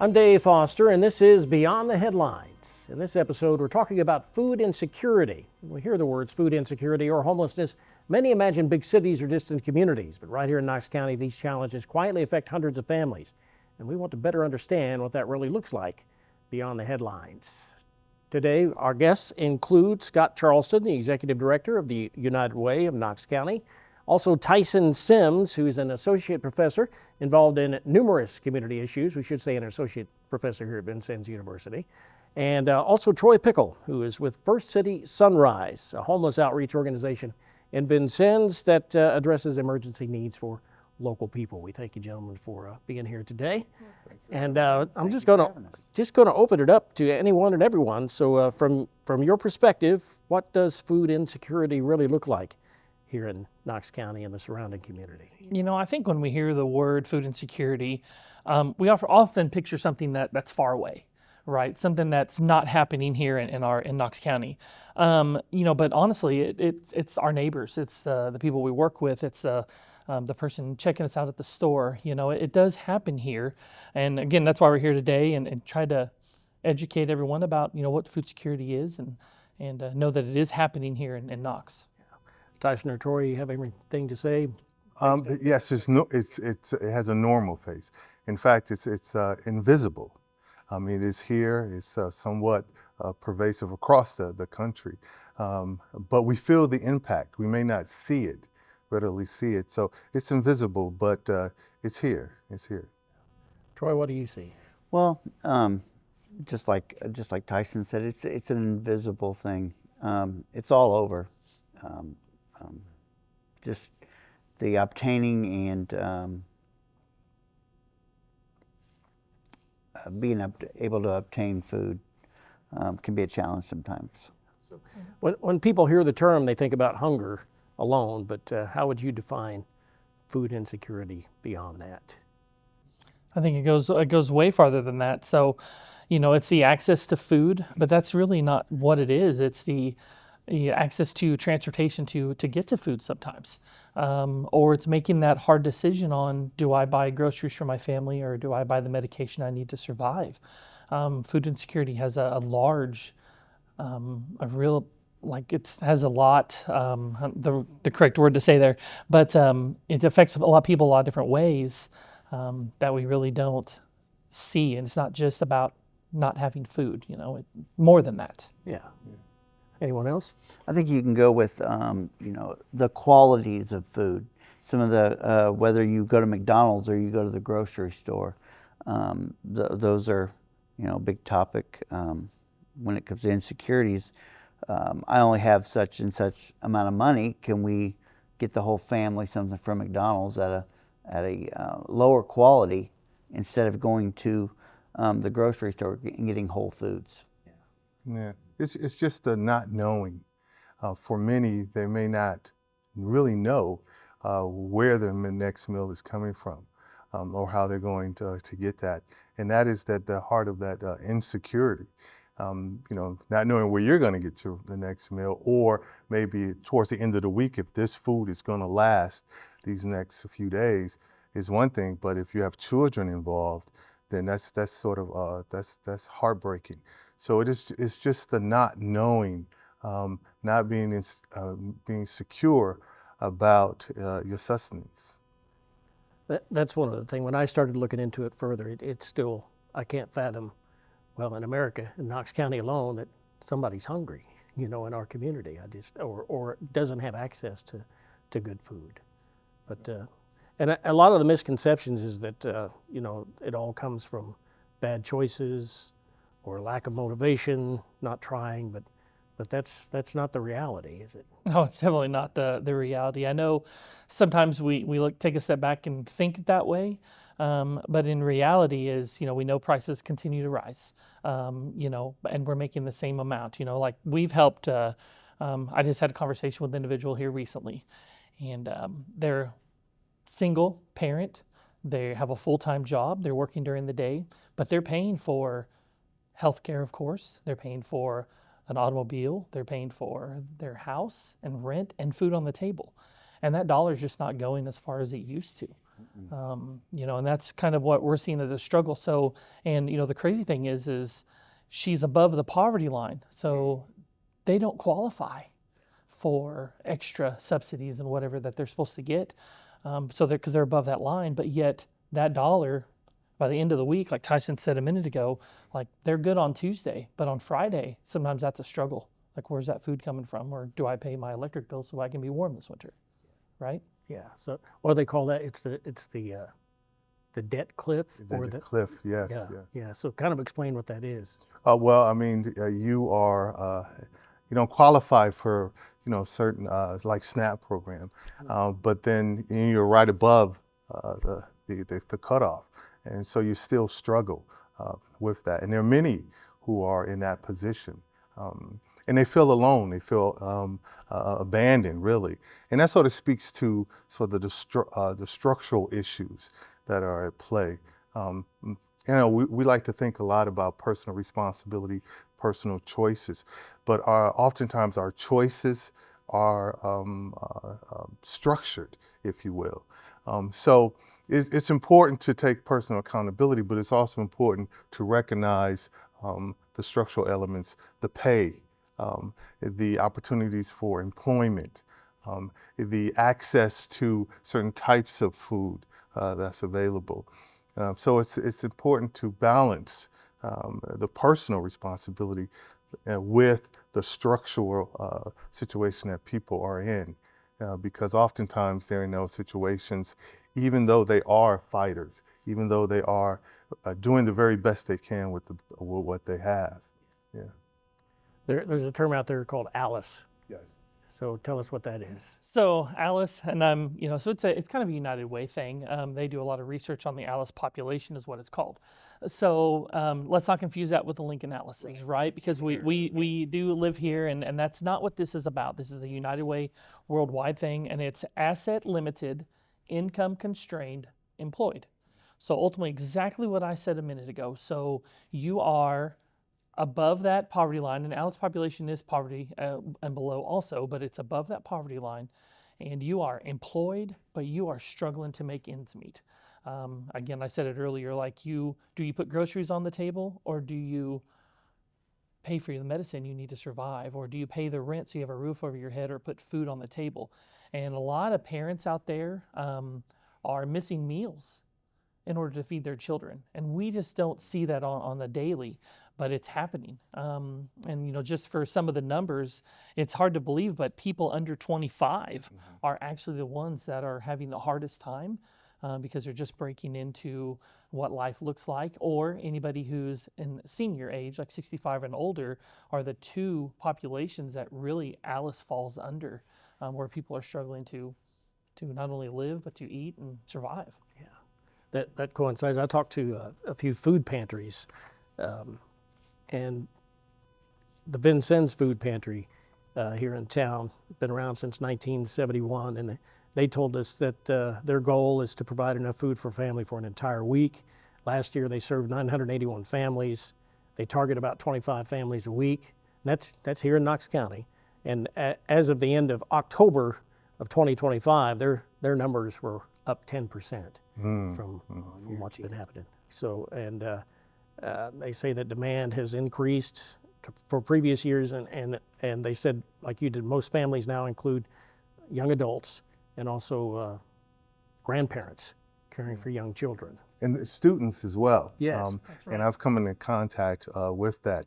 I'm Dave Foster, and this is Beyond the Headlines. In this episode, we're talking about food insecurity. When we hear the words food insecurity or homelessness, many imagine big cities or distant communities, but right here in Knox County, these challenges quietly affect hundreds of families, and we want to better understand what that really looks like beyond the headlines. Today, our guests include Scott Charleston, the Executive Director of the United Way of Knox County, also Tyson Simms, who is an associate professor involved in numerous community issues. We should say an associate professor here at Vincennes University. And also Troy Pickel, who is with First City Sunrise, a homeless outreach organization in Vincennes that addresses emergency needs for local people. We thank you, gentlemen, for being here today. And I'm just going to open it up to anyone and everyone. So from your perspective, what does food insecurity really look like here in Knox County and the surrounding community? You know, I think when we hear the word food insecurity, we often picture something that's far away, right? Something that's not happening here in Knox County. But honestly, it's our neighbors, it's the people we work with, it's the person checking us out at the store. You know, it does happen here, and again, that's why we're here today and try to educate everyone about what food security is and know that it is happening here in Knox. Tyson or Troy, you have anything to say? Yes, it has a normal face. In fact, it's invisible. It is here. It's somewhat pervasive across the country, but we feel the impact. We may not readily see it. So it's invisible, but it's here. It's here. Troy, what do you see? Well, just like Tyson said, it's an invisible thing. It's all over. Just the obtaining and being able to obtain food can be a challenge sometimes. When people hear the term, they think about hunger alone, but how would you define food insecurity beyond that? I think it goes way farther than that. So, it's the access to food, but that's really not what it is. It's the access to transportation to get to food sometimes, or it's making that hard decision on, do I buy groceries for my family or do I buy the medication I need to survive? Food insecurity has a large, it has a lot, the correct word to say there, but it affects a lot of people a lot of different ways that we really don't see, and it's not just about not having food, more than that. Yeah. Anyone else? I think you can go with, the qualities of food. Some of the, whether you go to McDonald's or you go to the grocery store, those are, a big topic when it comes to insecurities. I only have such and such amount of money. Can we get the whole family something from McDonald's at a lower quality instead of going to the grocery store and getting Whole Foods? Yeah. It's just the not knowing. For many, they may not really know where their next meal is coming from or how they're going to get that. And that is the heart of that insecurity. Not knowing where you're going to get the next meal, or maybe towards the end of the week, if this food is going to last these next few days, is one thing. But if you have children involved, then that's sort of that's heartbreaking. So it's just the not knowing, not being secure about your sustenance. That's one of the things. When I started looking into it further, it's still, I can't fathom, well, in America, in Knox County alone, that somebody's hungry, in our community. Or doesn't have access to good food. But and a lot of the misconceptions is that it all comes from bad choices or lack of motivation, not trying, but that's not the reality, is it? No, it's definitely not the reality. I know sometimes we take a step back and think that way, but in reality is, we know prices continue to rise, and we're making the same amount. Like we've helped, I just had a conversation with an individual here recently, and they're single parent, they have a full-time job, they're working during the day, but they're paying for healthcare, of course. They're paying for an automobile. They're paying for their house and rent and food on the table. And that dollar's just not going as far as it used to. And that's kind of what we're seeing as a struggle. So, and the crazy thing is she's above the poverty line, so they don't qualify for extra subsidies and whatever that they're supposed to get. Because they're above that line, but yet that dollar, by the end of the week, like Tyson said a minute ago, like they're good on Tuesday, but on Friday, sometimes that's a struggle. Like, where's that food coming from? Or do I pay my electric bill so I can be warm this winter? Right? Yeah. So what do they call that? It's the debt cliff, The cliff, yes. yeah, Yeah. yeah. So kind of explain what that is. Well, I mean, you are, you don't qualify for, certain, like SNAP program, but then you're right above the cutoff. And so you still struggle with that. And there are many who are in that position. And they feel alone, they feel abandoned, really. And that sort of speaks to the structural issues that are at play. We like to think a lot about personal responsibility, personal choices, but oftentimes our choices are structured, if you will. So it's important to take personal accountability, but it's also important to recognize the structural elements, the pay, the opportunities for employment, the access to certain types of food that's available. So it's important to balance the personal responsibility with the structural situation that people are in, because oftentimes they're in those situations, even though they are fighters, even though they are doing the very best they can with what they have. Yeah. There's a term out there called ALICE. Yes. So tell us what that is. So ALICE, and so it's kind of a United Way thing. They do a lot of research on the ALICE population, is what it's called. So let's not confuse that with the Lincoln ALICEs, right? Because we do live here, and that's not what this is about. This is a United Way worldwide thing, and it's asset limited, income constrained, employed. So ultimately, exactly what I said a minute ago. So you are above that poverty line, and ALICE population is poverty and below also, but it's above that poverty line, and you are employed, but you are struggling to make ends meet. Again, I said it earlier, like do you put groceries on the table, or do you pay for the medicine you need to survive, or do you pay the rent so you have a roof over your head, or put food on the table? And a lot of parents out there are missing meals in order to feed their children, and we just don't see that on the daily, but it's happening. And just for some of the numbers, it's hard to believe, but people under 25 are actually the ones that are having the hardest time, because they're just breaking into what life looks like. Or anybody who's in senior age, like 65 and older, are the two populations that really ALICE falls under, where people are struggling to not only live, but to eat and survive. Yeah, that coincides. I talked to a few food pantries, and the Vincennes food pantry here in town, been around since 1971, and they told us that their goal is to provide enough food for a family for an entire week. Last year they served 981 families. They target about 25 families a week. That's here in Knox County. And as of the end of October of 2025, their numbers were up 10% from what's been happening. So, and they say that demand has increased for previous years, and they said, like you did, most families now include young adults and also grandparents caring for young children. And students as well. Yes. And I've come into contact with that.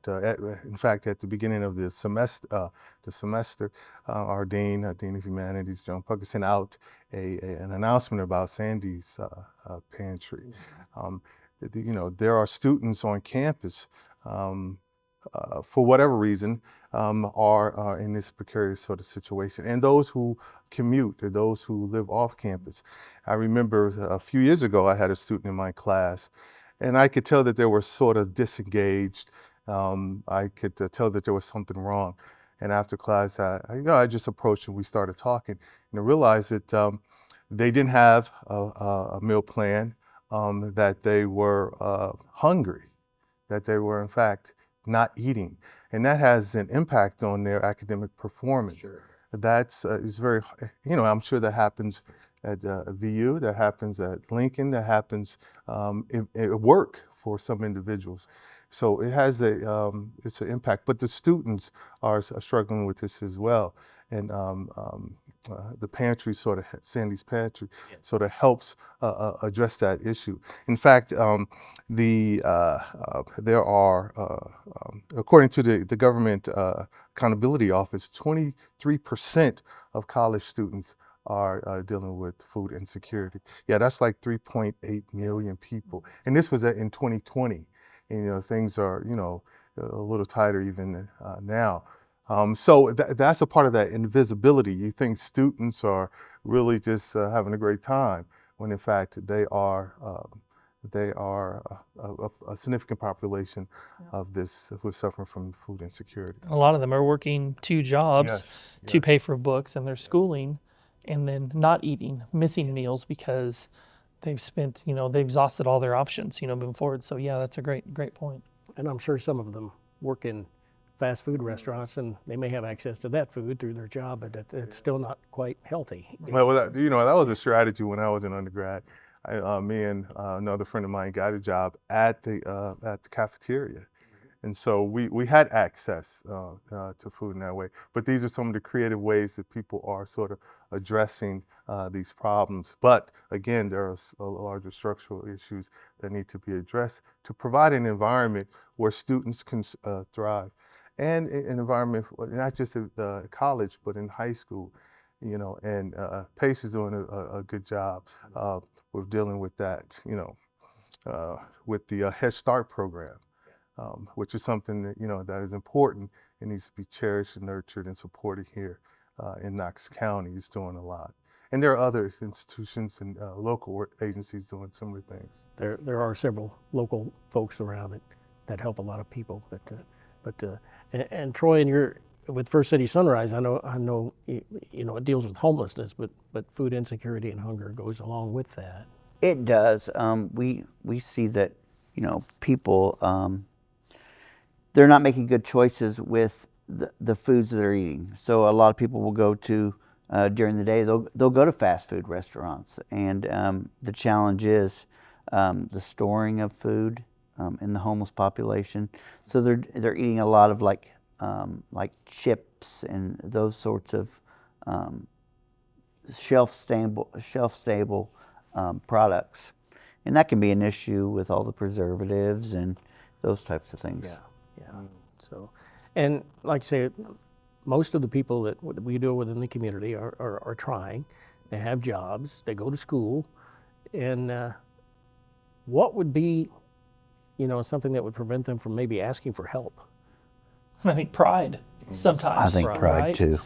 In fact, at the beginning of the semester, our Dean of Humanities, Joan Pickel, sent out an announcement about Sandy's pantry. There are students on campus for whatever reason, are in this precarious sort of situation. And those who commute, or those who live off campus. I remember a few years ago, I had a student in my class, and I could tell that they were sort of disengaged. I could tell that there was something wrong. And after class, I just approached and we started talking, and I realized that they didn't have a meal plan, that they were hungry, that they were in fact not eating. And that has an impact on their academic performance. Sure. That's is very, I'm sure that happens at VU, that happens at Lincoln, that happens at work for some individuals. So it has it's an impact, but the students are struggling with this as well. And the pantry sort of, Sandy's Pantry, sort of helps address that issue. In fact, there are, according to the Government Accountability Office, 23% of college students are dealing with food insecurity. Yeah, that's like 3.8 million people. And this was in 2020. And, things are, a little tighter even now. So that's a part of that invisibility. You think students are really just having a great time, when in fact they are a significant population of this who are suffering from food insecurity. A lot of them are working 2 jobs to Yes. pay for books and their schooling, and then not eating, missing meals because they've spent, they've exhausted all their options, moving forward. So yeah, that's a great point. And I'm sure some of them work in fast food restaurants, and they may have access to that food through their job, but it's still not quite healthy. Well, that was a strategy when I was in undergrad. Me and another friend of mine got a job at the cafeteria, and so we had access to food in that way. But these are some of the creative ways that people are sort of addressing these problems. But again, there are larger structural issues that need to be addressed to provide an environment where students can thrive. And an environment, not just at college, but in high school, and PACE is doing a good job with dealing with that, with the Head Start program, which is something that, that is important and needs to be cherished and nurtured and supported here in Knox County. It's doing a lot. And there are other institutions and local agencies doing similar things. There are several local folks around that help a lot of people, and Troy, and you're with First City Sunrise. I know, it deals with homelessness, but food insecurity and hunger goes along with that. It does. We see that, people, they're not making good choices with the foods that they're eating. So a lot of people will go to, during the day, they'll go to fast food restaurants. And the challenge is the storing of food in the homeless population. So they're eating a lot of like chips and those sorts of shelf stable products, and that can be an issue with all the preservatives and those types of things. Yeah. So, and like I say, most of the people that we deal with in the community are trying. They have jobs. They go to school, and what would be, something that would prevent them from maybe asking for help? I think pride sometimes. I think pride right? too.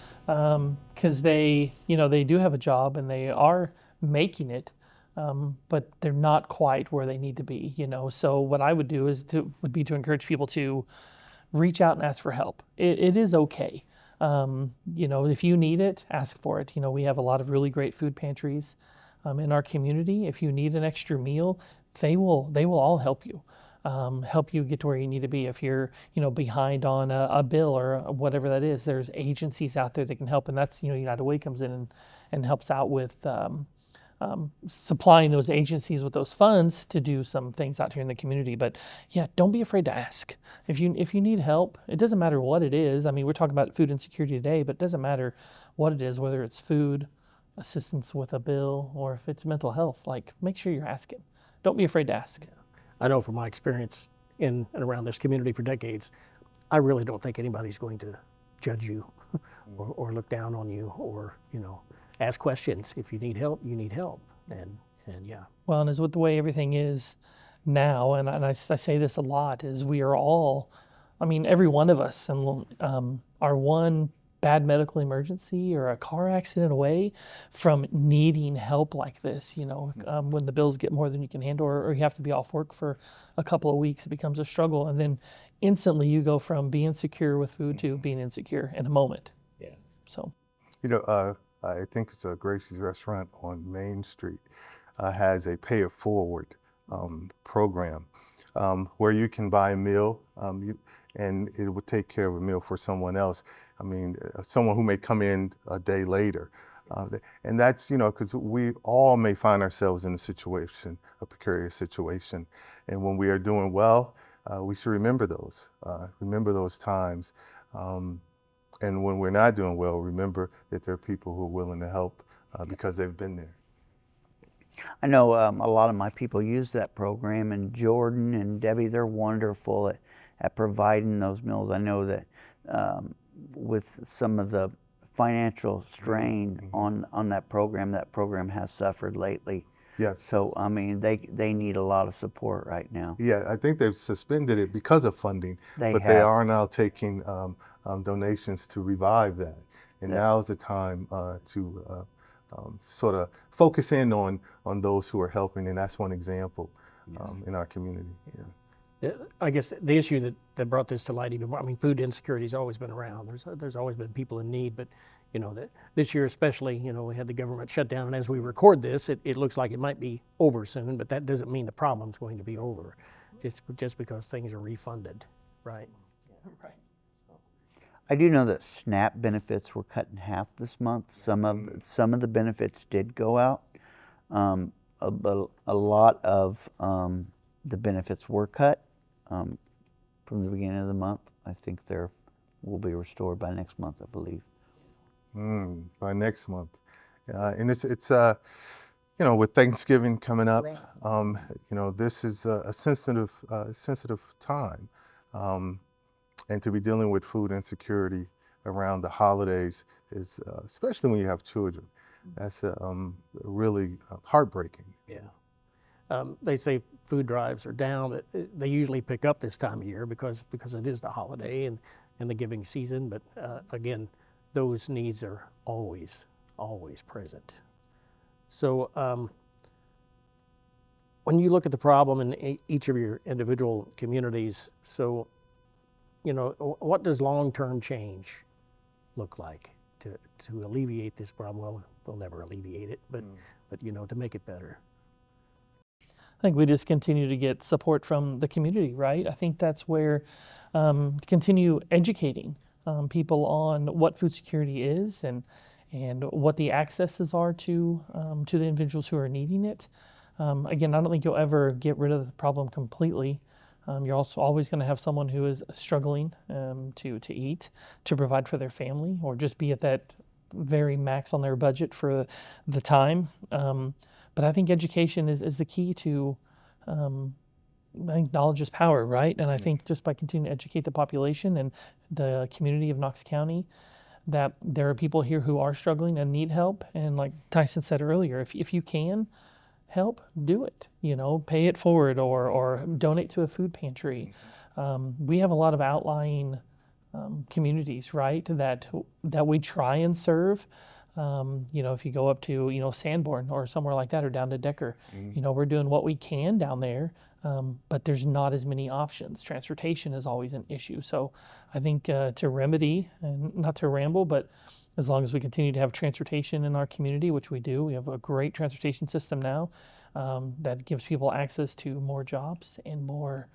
Because they do have a job and they are making it, but they're not quite where they need to be. So what I would do would be to encourage people to reach out and ask for help. It is okay. If you need it, ask for it. We have a lot of really great food pantries in our community. If you need an extra meal, they will all help you. Help you get to where you need to be. If you're, behind on a bill or whatever that is, there's agencies out there that can help, and that's, United Way comes in and helps out with supplying those agencies with those funds to do some things out here in the community. But yeah, don't be afraid to ask. If you need help, it doesn't matter what it is. I mean, we're talking about food insecurity today, but it doesn't matter what it is, whether it's food, assistance with a bill, or if it's mental health. Like, make sure you're asking. Don't be afraid to ask. I know from my experience in and around this community for decades, I really don't think anybody's going to judge you or look down on you or, ask questions. If you need help, you need help. And yeah. Well, and as with the way everything is now, and I say this a lot, is we are all, every one of us are one bad medical emergency or a car accident away from needing help like this, when the bills get more than you can handle, or you have to be off work for a couple of weeks, it becomes a struggle. And then instantly you go from being secure with food to being insecure in a moment. Yeah. So, I think it's a Gracie's restaurant on Main Street has a pay it forward program where you can buy a meal and it would take care of a meal for someone else. Someone who may come in a day later. And that's, because we all may find ourselves in a precarious situation. And when we are doing well, we should remember those times. And when we're not doing well, remember that there are people who are willing to help because they've been there. I know a lot of my people use that program, and Jordan and Debbie, they're wonderful at providing those meals. I know that with some of the financial strain on that program has suffered lately. Yes. So, I mean, they need a lot of support right now. Yeah, I think they've suspended it because of funding, They but have. they are now taking donations to revive that. And now is the time to sort of focus in on those who are helping, and that's one example in our community. Yeah. I guess the issue that brought this to light even more, I mean, food insecurity has always been around. There's always been people in need, but this year especially, we had the government shut down, and as we record this, it looks like it might be over soon, but that doesn't mean the problem's going to be over, just because things are refunded, right? Yeah, right. I do know that SNAP benefits were cut in half this month. Some of the benefits did go out. A lot of the benefits were cut from the beginning of the month. I think they will be restored by next month, I believe. By next month, and it's with Thanksgiving coming up, this is a sensitive time. And to be dealing with food insecurity around the holidays is, especially when you have children, that's really heartbreaking. Yeah. They say food drives are down, but they usually pick up this time of year because it is the holiday and the giving season. But again, those needs are always present. So when you look at the problem in each of your individual communities, so what does long-term change look like to alleviate this problem? Well, we'll never alleviate it, but to make it better. I think we just continue to get support from the community, right? I think that's where continue educating people on what food security is and what the accesses are to the individuals who are needing it. Again, I don't think you'll ever get rid of the problem completely. You're also always going to have someone who is struggling to eat, to provide for their family, or just be at that very max on their budget for the time. But I think education is the key to, I think knowledge is power, right? And I think just by continuing to educate the population and the community of Knox County, that there are people here who are struggling and need help. And like Tyson said earlier, if you can help, do it. Pay it forward or donate to a food pantry. We have a lot of outlying communities, right, that we try and serve. If you go up to Sanborn or somewhere like that, or down to Decker, we're doing what we can down there, but there's not as many options. Transportation is always an issue. So I think to remedy, and not to ramble, but as long as we continue to have transportation in our community, which we do, we have a great transportation system now that gives people access to more jobs and more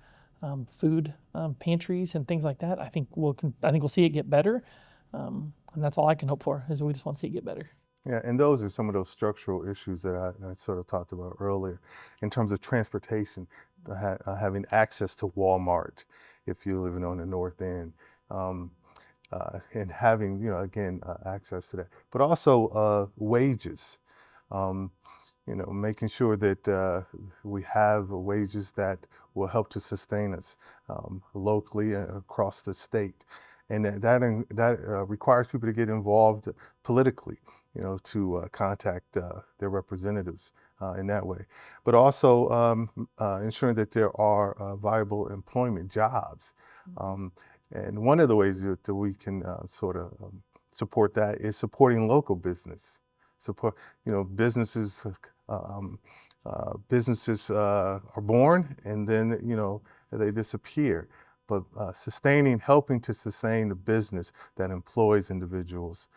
food pantries and things like that. I think we'll see it get better, and that's all I can hope for. Is we just want to see it get better. Yeah, and those are some of those structural issues that I sort of talked about earlier, in terms of transportation, having access to Walmart if you're living on the North End. And having, access to that, but also wages, making sure that we have wages that will help to sustain us locally and across the state. And that requires people to get involved politically, to contact their representatives in that way. But also ensuring that there are viable employment jobs. And one of the ways that we can support that is supporting local business. Businesses are born and then, they disappear. But helping to sustain the business that employs individuals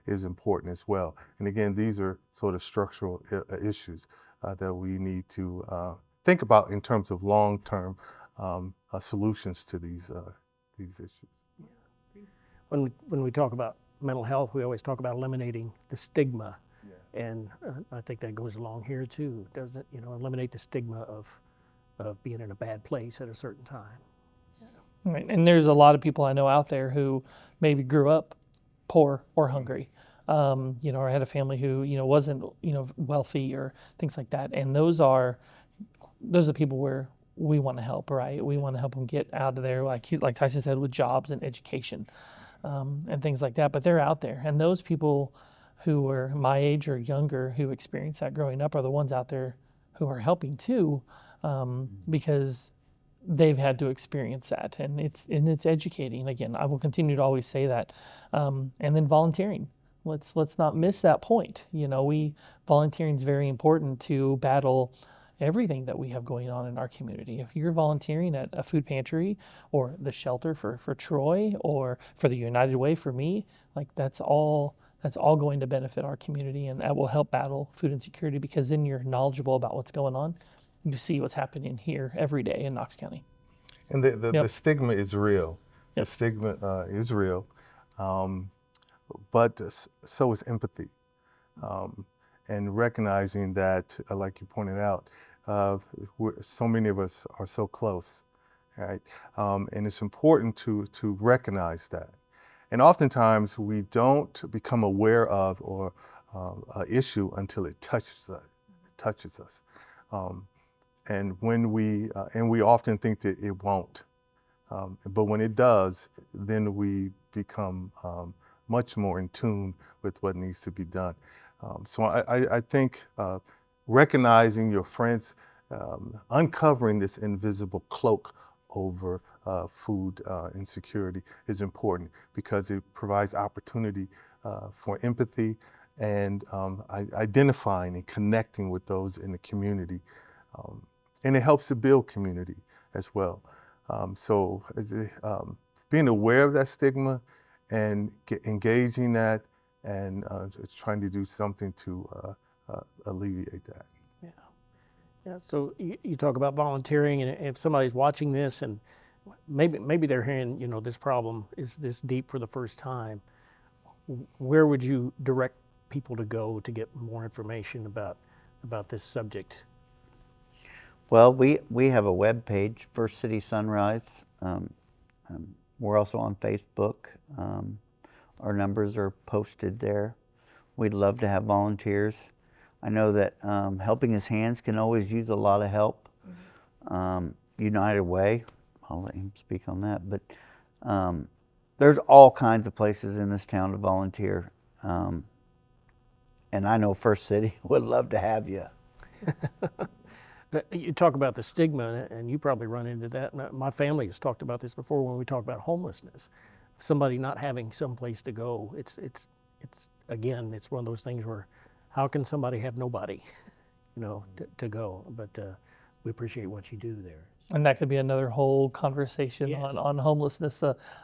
is important as well. And again, these are sort of structural issues that we need to think about in terms of long-term solutions to these issues. When we talk about mental health, we always talk about eliminating the stigma. And I think that goes along here too, doesn't it? You know, eliminate the stigma of being in a bad place at a certain time. Right. And there's a lot of people I know out there who maybe grew up poor or hungry, you know, or had a family who, you know, wasn't, you know, wealthy or things like that. And those are people where we want to help, right? We want to help them get out of there, like Tyson said, with jobs and education and things like that. But they're out there. And those people who were my age or younger who experienced that growing up are the ones out there who are helping too, because they've had to experience that, and it's educating. Again, I will continue to always say that, and then volunteering. Let's not miss that point. You know, volunteering is very important to battle everything that we have going on in our community. If you're volunteering at a food pantry or the shelter for Troy or for the United Way for me, like that's all going to benefit our community, and that will help battle food insecurity, because then you're knowledgeable about what's going on. You see what's happening here every day in Knox County. And the stigma is real. Yep. The stigma is real, but so is empathy. And recognizing that, like you pointed out, so many of us are so close, right? And it's important to recognize that. And oftentimes we don't become aware of or an issue until it touches us. And when we often think that it won't, but when it does, then we become much more in tune with what needs to be done. So I think recognizing your friends, uncovering this invisible cloak over food insecurity is important, because it provides opportunity for empathy and identifying and connecting with those in the community. And it helps to build community as well. So being aware of that stigma and engaging that, and trying to do something to alleviate that. Yeah. So you talk about volunteering, and if somebody's watching this and maybe they're hearing, you know, this problem is this deep for the first time, where would you direct people to go to get more information about this subject? Well, we have a web page, First City Sunrise. We're also on Facebook. Our numbers are posted there. We'd love to have volunteers. I know that Helping His Hands can always use a lot of help. United Way, I'll let him speak on that. But there's all kinds of places in this town to volunteer. And I know First City would love to have you. You talk about the stigma, and you probably run into that. My family has talked about this before when we talk about homelessness. Somebody not having some place to go, it's again, it's one of those things where how can somebody have nobody, you know, to go? But we appreciate what you do there. And that could be another whole conversation Yes. on homelessness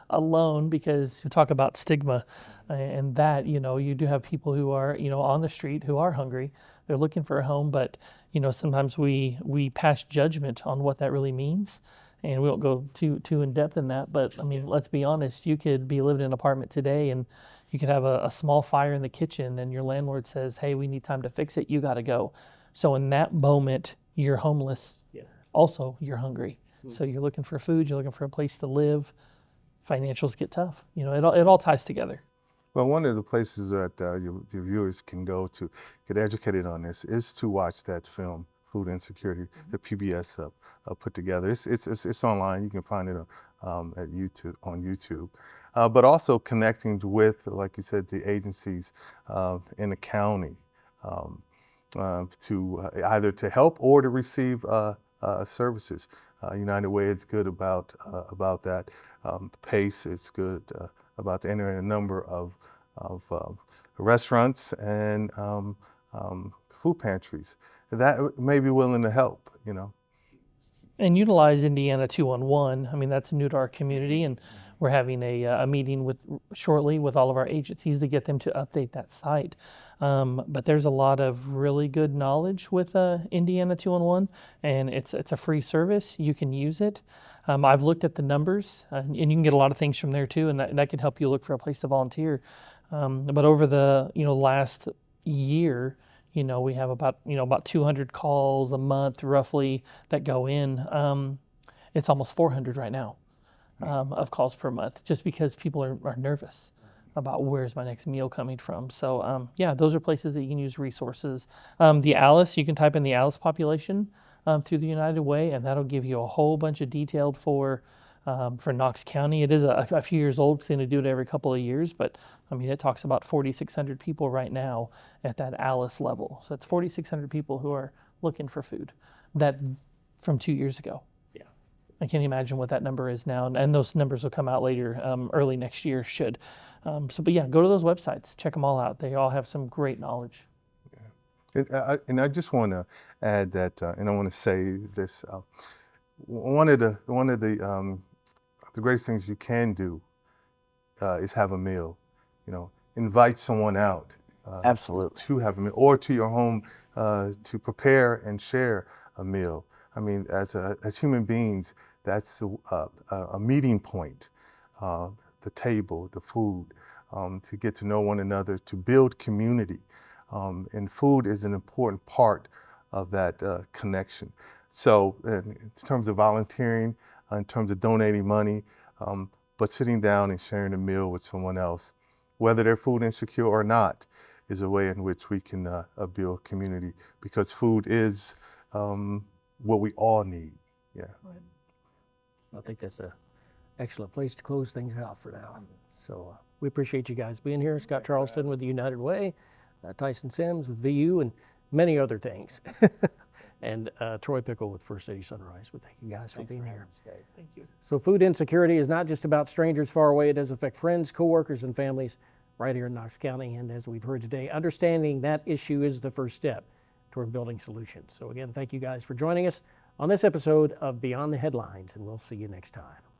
alone, because you talk about stigma and that, you know, you do have people who are, you know, on the street who are hungry. They're looking for a home, but, you know, sometimes we pass judgment on what that really means. And we won't go too in depth in that, but I mean, let's be honest, you could be living in an apartment today and you could have a small fire in the kitchen and your landlord says, hey, we need time to fix it, you gotta go. So in that moment, you're homeless. Yeah. Also, you're hungry. So you're looking for food, you're looking for a place to live. Financials get tough. You know, it all ties together. Well, one of the places that your viewers can go to get educated on this is to watch that film, Food Insecurity, the PBS put together. It's online. You can find it on YouTube. But also connecting with, like you said, the agencies in the county to either to help or to receive services. United Way is good about that. PACE is good about entering a number of restaurants and food pantries that may be willing to help, you know. And utilize Indiana 211. I mean, that's new to our community, and we're having a meeting shortly with all of our agencies to get them to update that site. But there's a lot of really good knowledge with Indiana 211, and it's a free service. You can use it. I've looked at the numbers, and you can get a lot of things from there too, and that can help you look for a place to volunteer. But over the last year, we have about 200 calls a month roughly that go in. It's almost 400 right now of calls per month, just because people are nervous about where's my next meal coming from. So yeah, those are places that you can use resources. The Alice, you can type in the Alice population through the United Way, and that'll give you a whole bunch of detailed for Knox County. It is a few years old, because they do it every couple of years, but I mean, it talks about 4,600 people right now at that Alice level. So that's 4,600 people who are looking for food, that from 2 years ago. Yeah. I can't imagine what that number is now, and those numbers will come out later, early next year should. But yeah, go to those websites, check them all out. They all have some great knowledge. Yeah. And I just want to add that, and I want to say this, one of the greatest things you can do is have a meal. Invite someone out. Absolutely. To have a meal, or to your home to prepare and share a meal. I mean, as human beings, that's a meeting point. The table, the food, to get to know one another, to build community. And food is an important part of that connection. So in terms of volunteering, in terms of donating money, but sitting down and sharing a meal with someone else, whether they're food insecure or not, is a way in which we can build community, because food is what we all need. Yeah. Right. I think that's an excellent place to close things out for now. So we appreciate you guys being here. Scott Charleston with the United Way, Tyson Simms with VU, and many other things. And Troy Pickel with First City Sunrise. We thank you guys for being here. Thank you. So food insecurity is not just about strangers far away. It does affect friends, coworkers, and families right here in Knox County. And as we've heard today, understanding that issue is the first step toward building solutions. So again, thank you guys for joining us on this episode of Beyond the Headlines, and we'll see you next time.